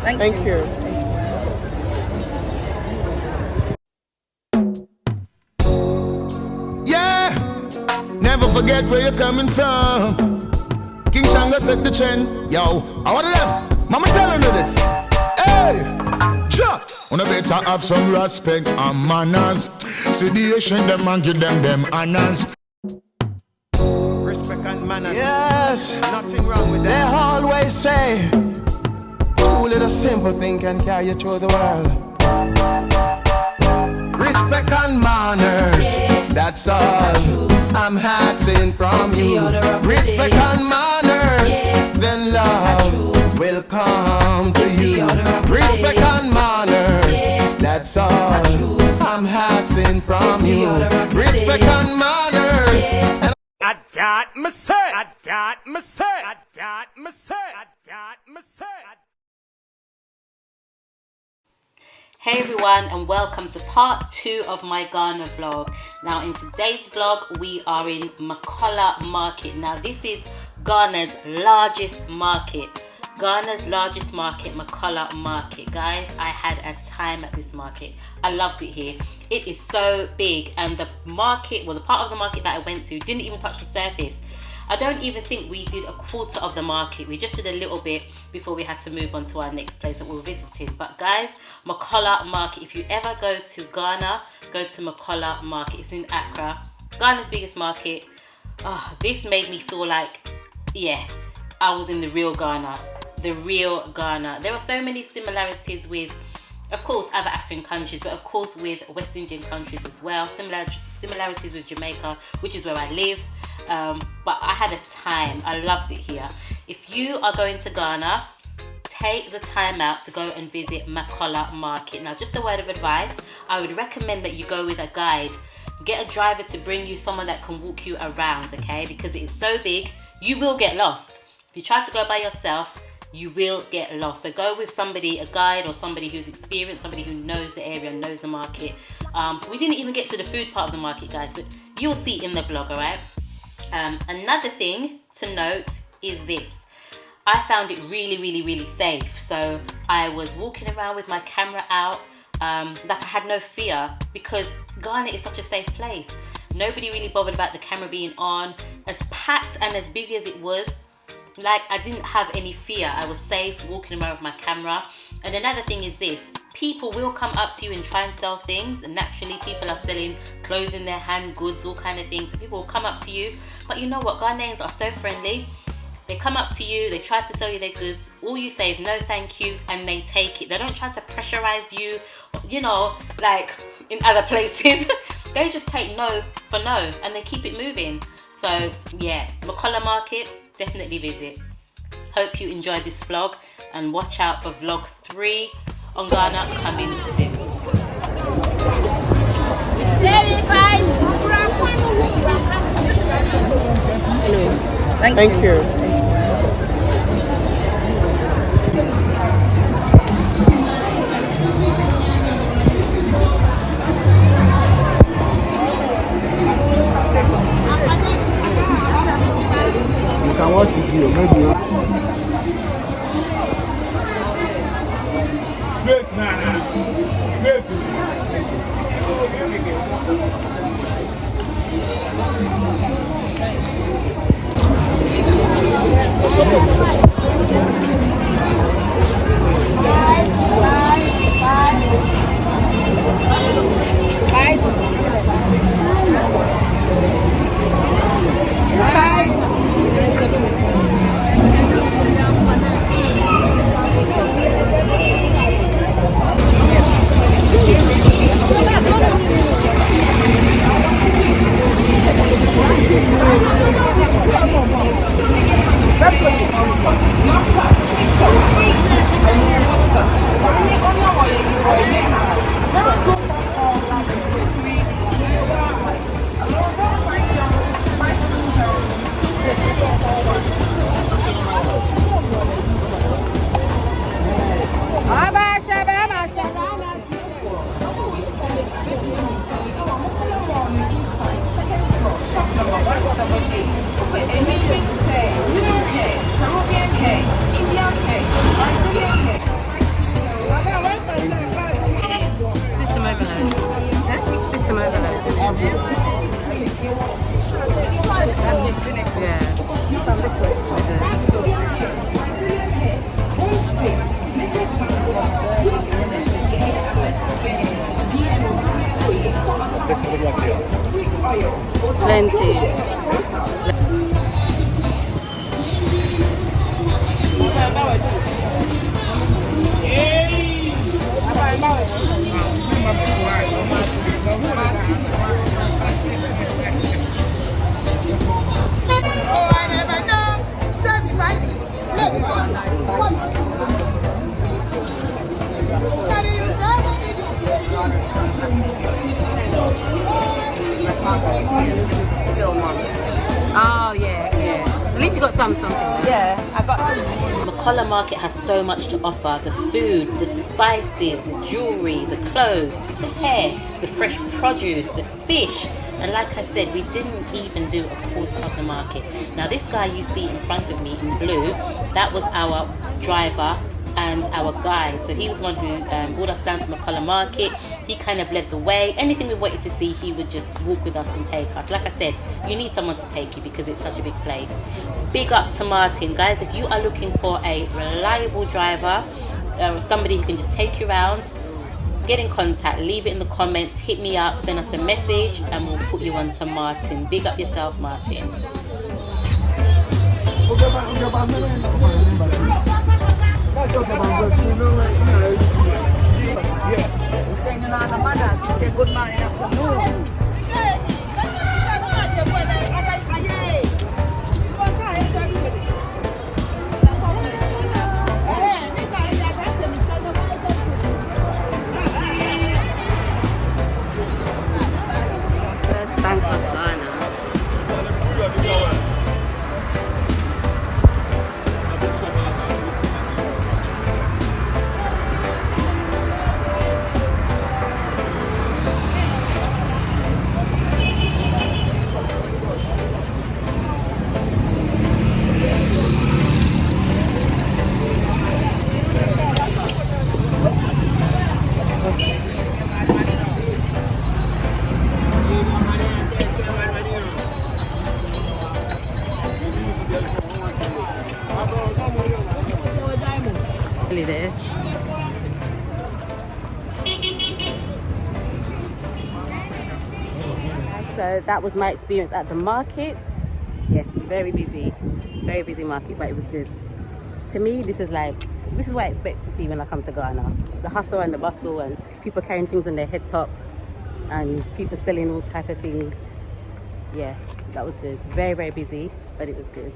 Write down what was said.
Thank you. Yeah, never forget where you're coming from. King Shanga set the trend. Yo, I want them. Mama telling you this. Hey, drop. Wanna better have some respect and manners. See the Asian them and give them honors. Respect and manners. Yes, nothing wrong with that. They always say, two little simple thing can carry you through the world. Respect and manners, that's all I'm asking from you. Respect and manners, then love will come to you. Respect and manners, that's all I'm asking from you. Respect and manners. I dot my say, I dot my say, I dot my say, I dot my say. Hey everyone, and welcome to part 2 of my Ghana vlog. Now in today's vlog we are in Makola market. Now this is Ghana's largest market. Makola market. Guys, I had a time at this market. I loved it here. It is so big, and the market, well, the part of the market that I went to didn't even touch the surface. I don't even think we did a quarter of the market. We just did a little bit before we had to move on to our next place that we were visiting. But guys, Makola market, if you ever go to Ghana, go to Makola market. It's in Accra, Ghana's biggest market. This made me feel like, yeah, I was in the real Ghana. There are so many similarities with, of course, other African countries, but of course with West Indian countries as well. Similarities with Jamaica, which is where I live. But I had a time. I loved it here. If you are going to Ghana, take the time out to go and visit Makola market. Now, just a word of advice, I would recommend that you go with a guide. Get a driver to bring you, someone that can walk you around, okay? Because it is so big, you will get lost. If you try to go by yourself, you will get lost. So go with somebody, a guide or somebody who's experienced, somebody who knows the area, knows the market. We didn't even get to the food part of the market, guys, but you'll see in the vlog, all right? Another thing to note is this. I found it really safe. So I was walking around with my camera out, like I had no fear, because Ghana is such a safe place. Nobody really bothered about the camera being on. As packed and as busy as it was, like, I didn't have any fear. I was safe walking around with my camera. And another thing is this. People will come up to you and try and sell things, and naturally people are selling clothes in their hand, goods, all kind of things. So people will come up to you, but you know what, Ghanaians are so friendly. They come up to you, they try to sell you their goods. All you say is no thank you, and they take it. They don't try to pressurize you, you know, like in other places. They just take no for no, and they keep it moving. So yeah, Makola market, definitely visit. Hope you enjoyed this vlog, and watch out for vlog 3 on Ghana coming soon. Thank you. You can watch it here, maybe. some something. Yeah, I got. Makola Market has so much to offer. The food, the spices, the jewellery, the clothes, the hair, the fresh produce, the fish. And like I said, we didn't even do a quarter of the market. Now this guy you see in front of me in blue, that was our driver and our guide. So he was the one who brought us down to Makola Market. He kind of led the way. Anything we wanted to see, he would just walk with us and take us. Like I said, you need someone to take you because it's such a big place. Big up to Martin. Guys, if you are looking for a reliable driver, somebody who can just take you around, get in contact, leave it in the comments, hit me up, send us a message, and we'll put you on to Martin. Big up yourself, Martin. Good morning, afternoon. First Bank of Ghana. Really there. So that was my experience at the market. Yes, very busy market, but it was good. To me, this is what I expect to see when I come to Ghana. The hustle and the bustle and people carrying things on their head top and people selling all type of things. Yeah, that was good. Very, very busy, but it was good.